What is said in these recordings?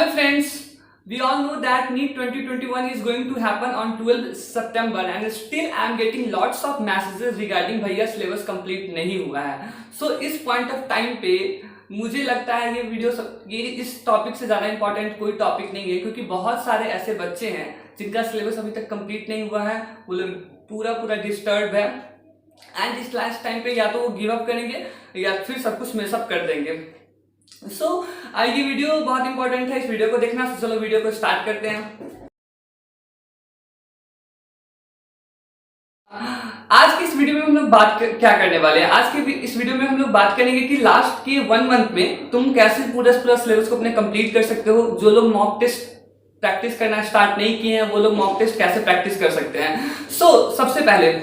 Hello friends, we all know that NEET 2021 is going to happen on 12 September and still I am getting lots of messages regarding भैया syllabus complete नहीं हुआ है। So इस point of time पे मुझे लगता है ये इस टॉपिक से ज़्यादा इंपॉर्टेंट कोई टॉपिक नहीं है, क्योंकि बहुत सारे ऐसे बच्चे हैं जिनका सिलेबस अभी तक कंप्लीट नहीं हुआ है। वो लोग पूरा डिस्टर्ब है एंड इस लास्ट टाइम पे या तो वो गिव अप करेंगे या फिर सब कुछ मेसअप कर देंगे। ये वीडियो बहुत इंपॉर्टेंट है, इस वीडियो को देखना। चलो वीडियो को स्टार्ट करते हैं। आज की इस वीडियो में हम लोग क्या करने वाले हैं। आज के इस वीडियो में हम लोग बात करेंगे कि लास्ट के 1 मंथ में तुम कैसे पूरा सिलेबस को अपने कंप्लीट कर सकते हो। जो लोग मॉक टेस्ट प्रैक्टिस करना स्टार्ट नहीं किए हैं वो लोग मॉक टेस्ट कैसे प्रैक्टिस कर सकते हैं। सबसे पहले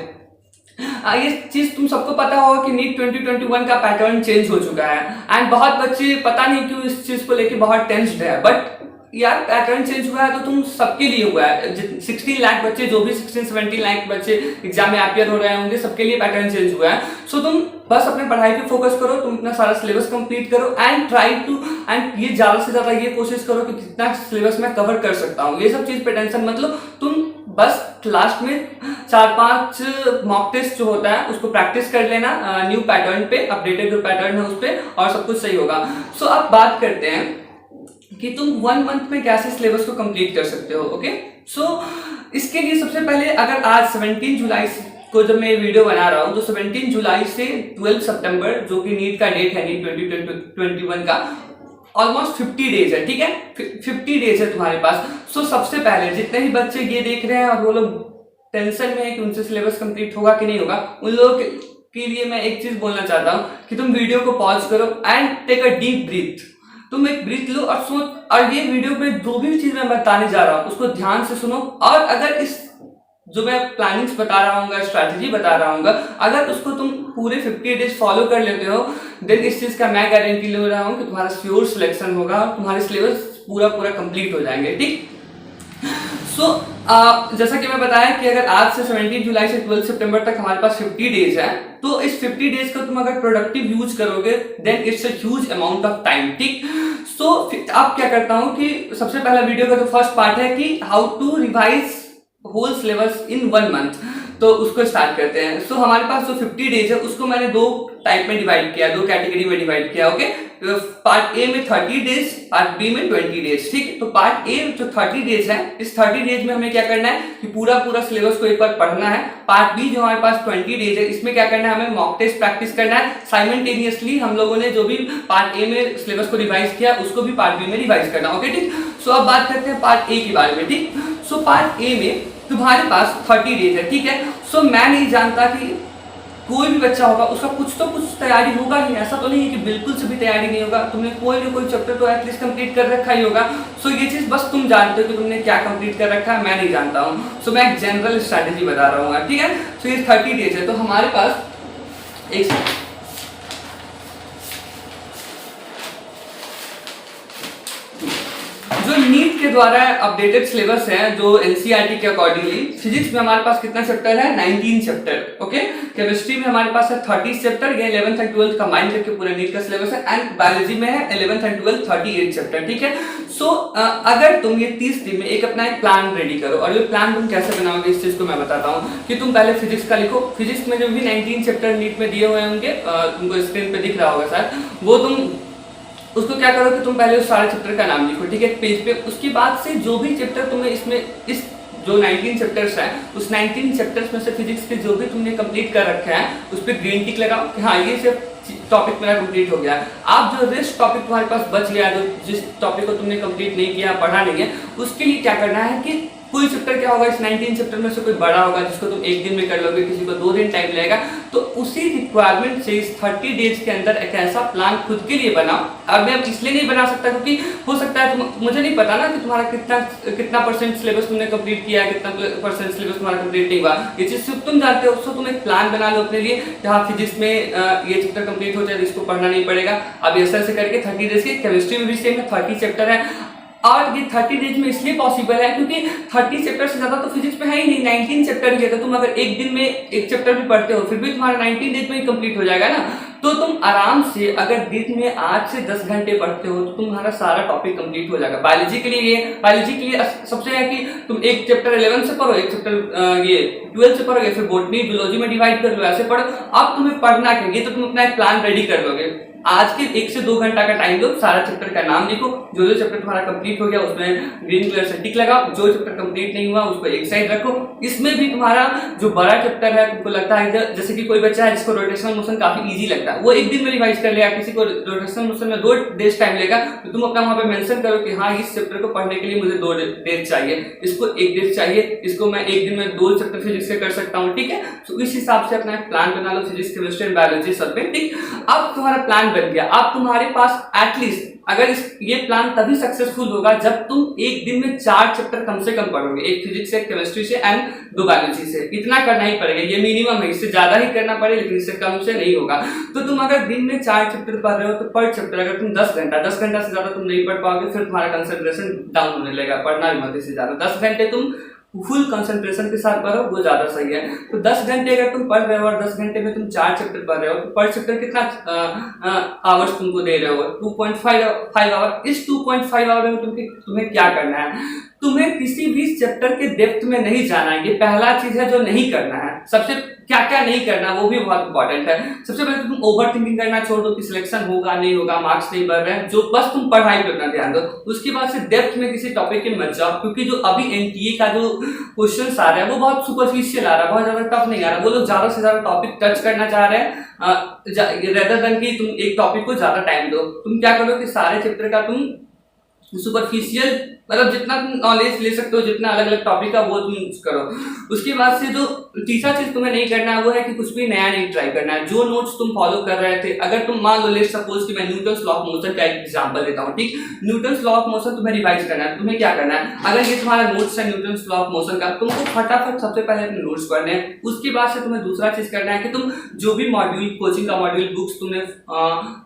ये चीज तुम सबको पता होगा कि नीट 2021 का पैटर्न चेंज हो चुका है एंड बहुत बच्चे पता नहीं क्यों इस चीज को लेके बहुत टेंस्ड है। बट यार पैटर्न चेंज हुआ है तो तुम सबके लिए हुआ है। 16 लाख बच्चे, जो भी 16-17 लाख बच्चे एग्जाम में अपियर हो रहे होंगे, सबके लिए पैटर्न चेंज हुआ है। तुम बस अपने पढ़ाई पे फोकस करो, तुम अपना सारा सिलेबस कंप्लीट करो एंड ये ज्यादा से ज्यादा ये कोशिश करो कि कितना सिलेबस मैं कवर कर सकता हूँ। ये सब चीज पे टेंशन मत लो, तुम बस लास्ट में 4-5 मॉक टेस्ट जो होता है उसको प्रैक्टिस कर लेना न्यू पैटर्न पे, अपडेटेड जो पैटर्न है उस पे, और सब कुछ सही होगा। अब बात करते हैं कि तुम 1 मंथ में कैसे सिलेबस को कंप्लीट कर सकते हो। ओके, इसके लिए सबसे पहले अगर आज 17 जुलाई को जब मैं वीडियो बना रहा हूं तो 17 जुलाई से 12 सितंबर जो कि नीट का डेट है, नीट 2021 का, ऑलमोस्ट 50 डेज है। ठीक है, 50 डेज है तुम्हारे पास। सबसे पहले जितने भी बच्चे ये देख रहे हैं और वो लोग टेंशन में है कि उनसे सिलेबस कंप्लीट होगा कि नहीं होगा, उन लोगों के लिए मैं एक चीज बोलना चाहता हूँ कि तुम वीडियो को पॉज करो and take a deep breath. तुम एक ब्रीथ लो और सोच, और ये वीडियो में जो भी चीज मैं बताने जा रहा हूँ उसको ध्यान से सुनो। और अगर इस जो मैं प्लानिंग्स बता रहा हूँ, स्ट्रैटेजी बता रहा हूँ, अगर उसको तुम पूरे 50 डेज फॉलो कर लेते हो देन इस चीज का मैं गारंटी ले रहा हूँ कि तुम्हारा श्योर सिलेक्शन होगा और तुम्हारे सिलेबस पूरा कंप्लीट हो जाएंगे। ठीक, जैसा कि मैं बताया कि अगर आज से 17 जुलाई से 12 सितंबर तक हमारे पास 50 डेज है, तो इस 50 डेज को तुम अगर प्रोडक्टिव यूज करोगे then it's a huge amount of time. ठीक, अब क्या करता हूं कि सबसे पहला वीडियो का जो फर्स्ट पार्ट है कि how to revise whole syllabus in 1 month, तो उसको स्टार्ट करते हैं। हमारे पास जो 50 डेज है उसको मैंने 2 टाइप में डिवाइड किया, 2 कैटेगरी में डिवाइड किया। ओके, पार्ट ए में 30 डेज, पार्ट बी में 20 डेज। ठीक, तो पार्ट ए जो 30 डेज है, इस 30 डेज में हमें क्या करना है कि पूरा सिलेबस को एक बार पढ़ना है। पार्ट बी जो हमारे पास 20 डेज है, इसमें क्या करना है, हमें मॉक टेस्ट प्रैक्टिस करना है। साइमल्टेनियसली हम लोगों ने जो भी पार्ट ए में सिलेबस को रिवाइज किया उसको भी पार्ट बी में रिवाइज करना। ओके, ठीक, अब बात करते हैं पार्ट ए के बारे में। ठीक, पार्ट ए में तुम्हारे पास 30 डेज है। ठीक है, मैं नहीं जानता कि कोई भी बच्चा होगा उसका कुछ तैयारी होगा ही, ऐसा तो नहीं है कि बिल्कुल से भी तैयारी नहीं होगा। तुमने कोई ना कोई चैप्टर तो एटलीस्ट कंप्लीट कर रखा ही होगा। ये चीज बस तुम जानते हो कि तुमने क्या कंप्लीट कर रखा है, मैं नहीं जानता हूँ। मैं एक जनरल स्ट्रैटेजी बता रहा हूँ। ठीक है, ये 30 डेज है, तो हमारे पास एक जो नीट के द्वारा अपडेटेड सिलेबस है, जो एनसीईआरटी के अकॉर्डिंगली, फिजिक्स में हमारे पास कितना चैप्टर है, 19 चैप्टर। ओके, केमिस्ट्री में हमारे पास है 30 चैप्टर, ये 11th एंड 12th कंबाइन करके पूरा नीट का सिलेबस है। एंड बायोलॉजी में है 11th एंड 12th 38 चैप्टर। ठीक है, अगर तुम ये 30 दिन में अपना एक प्लान रेडी करो, और ये प्लान तुम कैसे बनाओगे इस चीज को मैं बताता हूँ कि तुम पहले फिजिक्स का लिखो। फिजिक्स में जो भी 19 चैप्टर नीट में दिए हुए होंगे, तुमको स्क्रीन पे दिख रहा होगा शायद, वो तुम उसको क्या करो कि तुम पहले उस सारे चैप्टर का नाम लिखो। ठीक है, पेज पे। उसके बाद से जो भी चैप्टर तुम्हें इस जो 19 चैप्टर्स हैं, उस 19 चैप्टर्स में से फिजिक्स के जो भी तुमने कंप्लीट कर रखे हैं उस पर ग्रीन टिक लगाओ कि हाँ ये सिर्फ टॉपिक मेरा कंप्लीट हो गया। आप जो रेस्ट टॉपिक तुम्हारे पास बच गया, जो जिस टॉपिक को तुमने कंप्लीट नहीं किया, पढ़ा नहीं है, उसके लिए क्या करना है कि कोई चैप्टर क्या होगा इस 19 चैप्टर में से कोई बड़ा होगा जिसको तुम 1 दिन में कर लोगे, किसी को 2 दिन टाइम लगेगा, तो उसी रिक्वायरमेंट से इस 30 डेज के अंदर एक ऐसा प्लान खुद के लिए बनाओ। अब मैं इसलिए नहीं बना सकता क्योंकि हो सकता है मुझे नहीं पता ना कि तुम्हारा कितना परसेंट सिलेबस तुमने कंप्लीट किया है, कितना परसेंट सिलेबस तुम्हारा कंप्लीट नहीं हुआ। ये चीज सिर्फ तुम जानते हो। तुम एक प्लान बना लो अपने लिए, जहाँ फिजिक्स में ये चैप्टर कंप्लीट हो जाए, इसको पढ़ना नहीं पड़ेगा। अब ऐसे करके 30 डेज की, केमिस्ट्री में भी सेम है, 30 चैप्टर है। और ये 30 डेज में इसलिए पॉसिबल है क्योंकि 30 चैप्टर से ज्यादा तो फिजिक्स में है ही नहीं, 19 चैप्टर ही है। तो तुम अगर 1 दिन में 1 चैप्टर भी पढ़ते हो फिर भी तुम्हारा 19 डेज में ही कंप्लीट हो जाएगा ना। तो तुम आराम से अगर दिन में 8 से 10 घंटे पढ़ते हो तो तुम्हारा सारा टॉपिक कंप्लीट हो जाएगा। बायोलॉजी के लिए सबसे है कि तुम एक चैप्टर 11 से पढ़ो, एक चैप्टर ये 12 से पढ़ोगे, फिर बॉटनी जूलॉजी में डिवाइड कर लो, ऐसे पढ़ो। अब तुम्हें पढ़ना क्या, ये तो तुम अपना एक प्लान रेडी कर लोगे। आज के 1 से 2 घंटा का टाइम दो, सारा चैप्टर का नाम लिखो, जो जो चैप्टर तुम्हारा कंप्लीट हो गया उसमें ग्रीन कलर से टिक लगाओ, जो चैप्टर कंप्लीट नहीं हुआ उसको एक साइड रखो। इसमें भी तुम्हारा जो बड़ा चैप्टर है तुमको लगता है जैसे कि कोई बच्चा है जिसको रोटेशनल मोशन काफी इजी लगता है, वो एक दिन में रिवाइज कर लेगा, किसी को रोटेशनल मोशन में 2 डेज टाइम लेगा, तो तुम अपना वहां पे मेंशन करो कि हाँ इस चैप्टर को पढ़ने के लिए मुझे 2 डेज चाहिए, इसको 1 डेज चाहिए, इसको मैं एक दिन में 2 चैप्टर फिजिक्स से कर सकता हूँ, ठीक है। तो इस हिसाब से अपना एक प्लान बना लो, फिजिक्स केमिस्ट्री एंड बायोलॉजी सब में, ठीक। अब तुम्हारा प्लान बन गया, अब तुम्हारे पास एटलीस्ट अगर ये प्लान तभी सक्सेसफुल होगा जब तुम एक दिन में 4 चैप्टर कम से कम पढ़ोगे, एक फिजिक्स से, एक केमिस्ट्री से एंड 2 बायोलॉजी से। इतना करना ही पड़ेगा, ये मिनिमम है, इससे ज्यादा ही करना पड़ेगा लेकिन इससे कम से नहीं होगा। तो तुम अगर दिन में 4 चैप्टर पढ़ रहे हो तो पर चैप्टर अगर तुम 10 घंटा से ज्यादा तुम नहीं पढ़ पाओगे, फिर तुम्हारा कंसंट्रेशन डाउन होने लगेगा, पढ़ना भी मत इससे ज्यादा। 10 घंटे तुम फुल कंसंट्रेशन के साथ पढ़ो, वो ज्यादा सही है। तो 10 घंटे अगर तुम पढ़ रहे हो और 10 घंटे में तुम 4 चैप्टर पढ़ रहे हो तो पर चैप्टर कितना आवर्स तुमको दे रहे हो, 2.5 आवर। इस 2.5 आवर में तुम्हें क्या करना है, तुम्हें किसी भी चैप्टर के डेप्थ में नहीं जाना है। ये पहला चीज है जो नहीं करना है। सबसे क्या क्या नहीं करना वो भी बहुत इंपॉर्टेंट है। सबसे पहले तुम ओवर थिंकिंग करना छोड़ दो कि सिलेक्शन होगा नहीं होगा, मार्क्स नहीं बढ़ रहे हैं, जो बस तुम पढ़ाई पे अपना ध्यान दो। उसके बाद से डेप्थ में किसी टॉपिक के मत जाओ, क्योंकि जो अभी एनटीए का जो क्वेश्चन आ रहा है वो बहुत सुपरफिशियल आ रहा है, बहुत ज्यादा टफ नहीं आ रहा। वो लोग ज्यादा से ज्यादा टॉपिक टच करना चाह रहे हैं रेदर देन कि तुम एक टॉपिक को ज्यादा टाइम दो। तुम क्या करो कि सारे चैप्टर का तुम सुपरफिशियल मतलब जितना तुम नॉलेज ले सकते हो, जितना अलग अलग टॉपिक का वो तुम करो। उसके बाद से जो तीसरा चीज तुम्हें नहीं करना है वो है कि कुछ भी नया नहीं ट्राई करना है। जो नोट्स तुम फॉलो कर रहे थे, अगर तुम मान लो लेट्स सपोज कि मैं न्यूटन्स लॉ ऑफ मोशन का एक एग्जांपल देता हूँ, ठीक। न्यूटन्स लॉ ऑफ मोशन तुम्हें रिवाइज करना है। तुम्हें क्या करना है, अगर ये तुम्हारा नोट्स है न्यूटन्स लॉ ऑफ मोशन का, तुमको फटाफट सबसे पहले अपने नोट्स पढ़ने हैं। उसके बाद से तुम्हें दूसरा चीज करना है कि तुम जो भी मॉड्यूल कोचिंग का मॉड्यूल बुक्स तुमने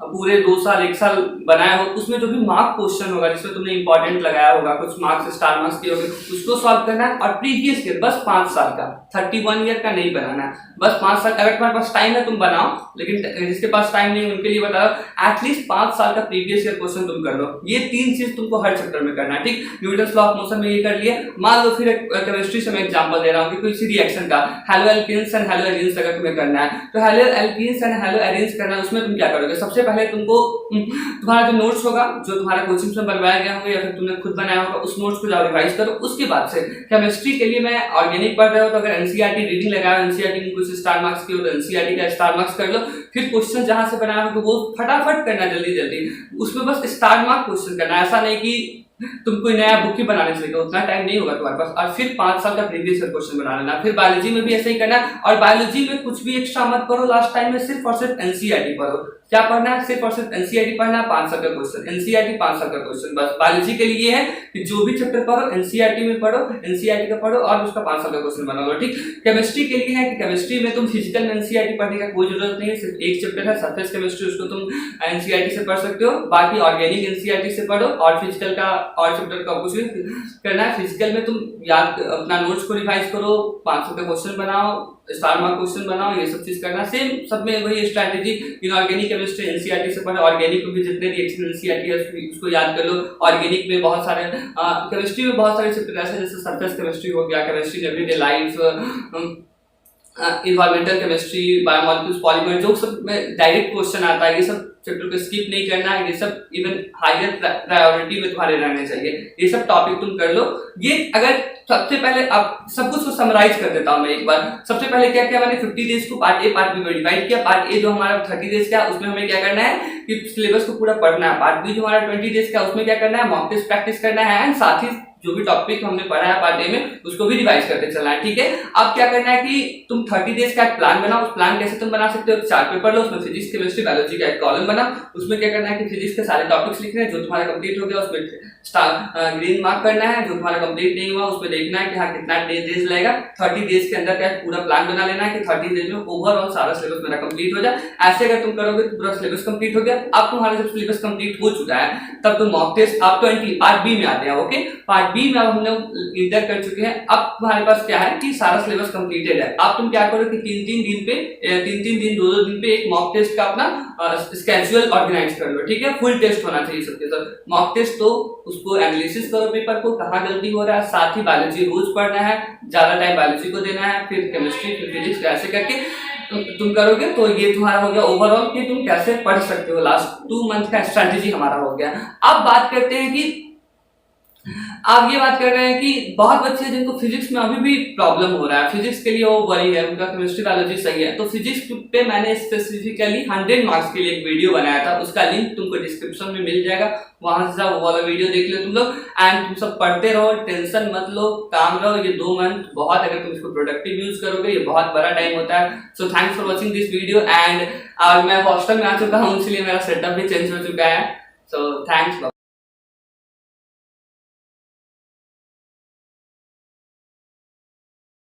पूरे 2 साल 1 साल बनाया हो, उसमें जो भी मार्क क्वेश्चन होगा जिसमें तुमने इंपॉर्टेंट लगाया होगा, कुछ मार्क्स स्टार मार्क्स के होंगे, उसको सॉल्व करना है। और प्रीवियस ईयर बस 5 साल का, 31 ईयर का नहीं बनाना है, बस 5 साल। अगर तुम्हारे पास टाइम है तुम बनाओ, लेकिन जिसके पास टाइम नहीं उनके लिए बता रहा एटलीस्ट 5 साल का प्रीवियस ईयर क्वेश्चन तुम कर लो। ये 3 चीज तुमको हर चैप्टर में करना है, ठीक। न्यूटन्स लॉ ऑफ मोशन में ये कर लिए। मान लो फिर केमिस्ट्री से मैं एग्जांपल दे रहा हूँ कि कोई सी रिएक्शन का haloalkanes and haloarenes अगर तुम्हें करना है, तो haloalkanes and haloarenes करना है। उसमें तुम क्या करोगे, सबसे पहले तुमको तुम्हारा जो नोट्स होगा जो तुम्हारा कोचिंग में बनवाया गया होगा या फिर तुमने खुद बनाया होगा, उस नोट्स को जाओ रिवाइज करो। उसके बाद से केमिस्ट्री के लिए मैं ऑर्गेनिक पढ़ रहे हो तो अगर एनसीईआरटी रीडिंग लगाओ, एनसीईआरटी की कुछ स्टार मार्क्स की हो तो एनसीईआरटी का स्टार मार्क्स कर लो। फिर क्वेश्चन जहां से बनाया हो वो फटाफट करना, जल्दी जल्दी, उसमें बस स्टार मार्क क्वेश्चन करना। ऐसा नहीं कि तुम कोई नया बुक ही बनाने से लेकर, उतना टाइम नहीं होगा तुम्हारे पास। और फिर 5 साल का प्रीवियस ईयर क्वेश्चन बना लेना। फिर बायोलॉजी में भी ऐसा ही करना। और बायोलॉजी में कुछ भी एक्स्ट्रा मत पढ़ो, लास्ट टाइम में सिर्फ और सिर्फ एनसीईआरटी पढ़ो। क्या पढ़ना है, सिर्फ और सिर्फ एनसीईआरटी पढ़ना, 5 साल का क्वेश्चन, एनसीईआरटी 5 साल का क्वेश्चन। बस बायोलॉजी के लिए है कि जो भी चैप्टर पढ़ो एनसीईआरटी में पढ़ो, एनसीईआरटी का पढ़ो और उसका 5 साल का क्वेश्चन बना लो, ठीक। केमिस्ट्री के लिए है कि केमिस्ट्री में तुम फिजिकल में एनसीईआरटी पढ़ने का कोई जरूरत नहीं है, सिर्फ एक चैप्टर है सरफेस केमिस्ट्री, उसको तुम एनसीईआरटी से पढ़ सकते हो। बाकी ऑर्गेनिक एनसीईआरटी से पढ़ो और फिजिकल का और चैप्टर का कुछ करना है। फिजिकल में तुम याद अपना नोट्स को रिवाइज करो, 500 का क्वेश्चन बनाओ, स्टार मार्क क्वेश्चन बनाओ, ये सब चीज करना। सेम सब में वही स्ट्रैटेजी। इनऑर्गेनिक केमिस्ट्री एनसीईआरटी से पढ़ो, ऑर्गेनिक में भी जितने रिएक्शन एनसीईआरटी है उसको याद कर लो। ऑर्गेनिक में बहुत सारे केमिस्ट्री में बहुत सारे चैप्टर ऐसे जैसे सरफेस केमिस्ट्री हो गया, chemistry in everyday life, environmental chemistry, biomolecules, polymer, जो सब में डायरेक्ट क्वेश्चन आता है, ये सब चैप्टर को स्किप नहीं करना है। ये सब इवन हायर प्रायोरिटी में तुम्हारे रहने चाहिए। ये सब टॉपिक तुम कर लो। ये अगर सबसे पहले अब सब कुछ को समराइज कर देता हूं मैं एक बार। सबसे पहले क्या किया मैंने, 50 डेज को पार्ट ए पार्ट बी में डिवाइड किया। पार्ट ए जो हमारा 30 डेज का, उसमें हमें क्या करना है कि सिलेबस को पूरा पढ़ना है। पार्ट बी जो हमारा 20 डेज का, उसमें क्या करना है, मॉक टेस्ट प्रैक्टिस करना है एंड साथ ही जो भी टॉपिक हमने पढ़ा है पार्ट ए में उसको भी रिवाइज करते चलना है, ठीक है। अब क्या करना है कि तुम 30 डेज का एक प्लान बनाओ। उस प्लान कैसे तुम बना सकते हो, 4 पेपर लो, उसमें फिजिक्स केमिस्ट्री बायोलॉजी का एक कॉलम बना। उसमें क्या करना है कि फिजिक्स के सारे टॉपिक्स लिखने हैं, जो तुम्हारा कंप्लीट हो गया उसमें ग्रीन मार्क करना है, जो तुम्हारा कंप्लीट नहीं हुआ उस पर देखना है कि हाँ कितना डेज लगेगा। 30 डेज के अंदर क्या पूरा प्लान बना लेना है कि 30 डेज में ओवरऑल सारा सिलेबस मेरा कंप्लीट हो जाए। ऐसे अगर तुम करोगे तो पूरा सिलेबस कंप्लीट हो गया। अब तुम्हारा जब सिलेबस कंप्लीट हो चुका है तब तुम मॉक टेस्ट आप 20 पार्ट बी में आते हैं। ओके, पार्ट बी में अब हम लोग इंटर कर चुके हैं। अब तुम्हारे पास क्या है कि सारा सिलेबस कंप्लीटेड है। अब तुम क्या करो कि 3-3 दिन 2-2 दिन पे एक मॉक टेस्ट का अपना स्केड्यूल ऑर्गेनाइज कर लो। ठीक है, फुल टेस्ट होना चाहिए सबके साथ। मॉक टेस्ट तो उसको एनालिसिस करो पेपर को, कहाँ गलती हो रहा है। साथ ही बायोलॉजी रोज पढ़ना है, ज्यादा टाइम बायोलॉजी को देना है, फिर केमिस्ट्री, फिर फिजिक्स, ऐसे करके तुम करोगे तो ये तुम्हारा हो गया ओवरऑल कि तुम कैसे पढ़ सकते हो। लास्ट 2 मंथ का स्ट्रेटेजी हमारा हो गया। अब बात करते हैं कि आप ये बात कर रहे हैं कि बहुत बच्चे जिनको फिजिक्स में अभी भी प्रॉब्लम हो रहा है, फिजिक्स के लिए वो वरी है, उनका केमिस्ट्री बायोलॉजी सही है। तो फिजिक्स पे मैंने स्पेसिफिकली 100 मार्क्स के लिए एक वीडियो बनाया था, उसका लिंक तुमको डिस्क्रिप्शन में मिल जाएगा, वहां से वो वाला वीडियो देख लो तुम लोग। एंड तुम सब पढ़ते रहो, टेंशन मत लो, काम रहो। ये 2 मंथ बहुत, अगर तुम इसको प्रोडक्टिव यूज करोगे ये बहुत बड़ा टाइम होता है। So thanks for watching this video. And मैं हॉस्टल में आ चुका हूँ, इसलिए मेरा सेटअप भी चेंज हो चुका है। So thanks.